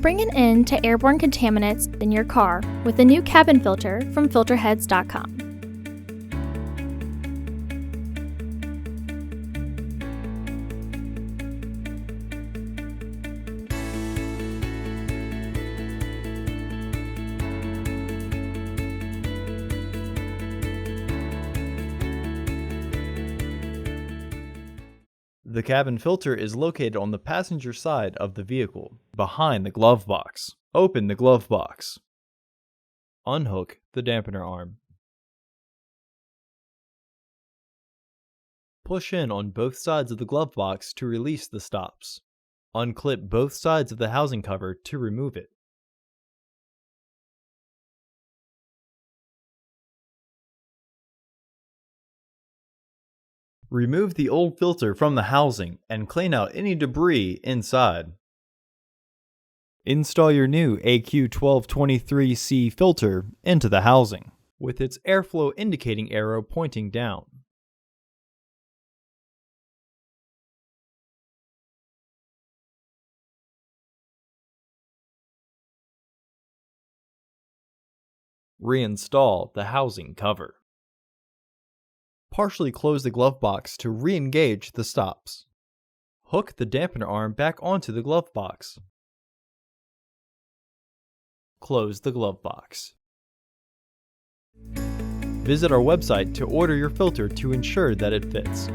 bring an end to airborne contaminants in your car with a new cabin filter from Filterheads.com. The cabin filter is located on the passenger side of the vehicle, behind the glove box. Open the glove box. Unhook the dampener arm. Push in on both sides of the glove box to release the stops. Unclip both sides of the housing cover to remove it. Remove the old filter from the housing and clean out any debris inside. Install your new AQ1223C filter into the housing, with its airflow indicating arrow pointing down. Reinstall the housing cover. Partially close the glove box to re-engage the stops. Hook the dampener arm back onto the glove box. Close the glove box. Visit our website to order your filter to ensure that it fits.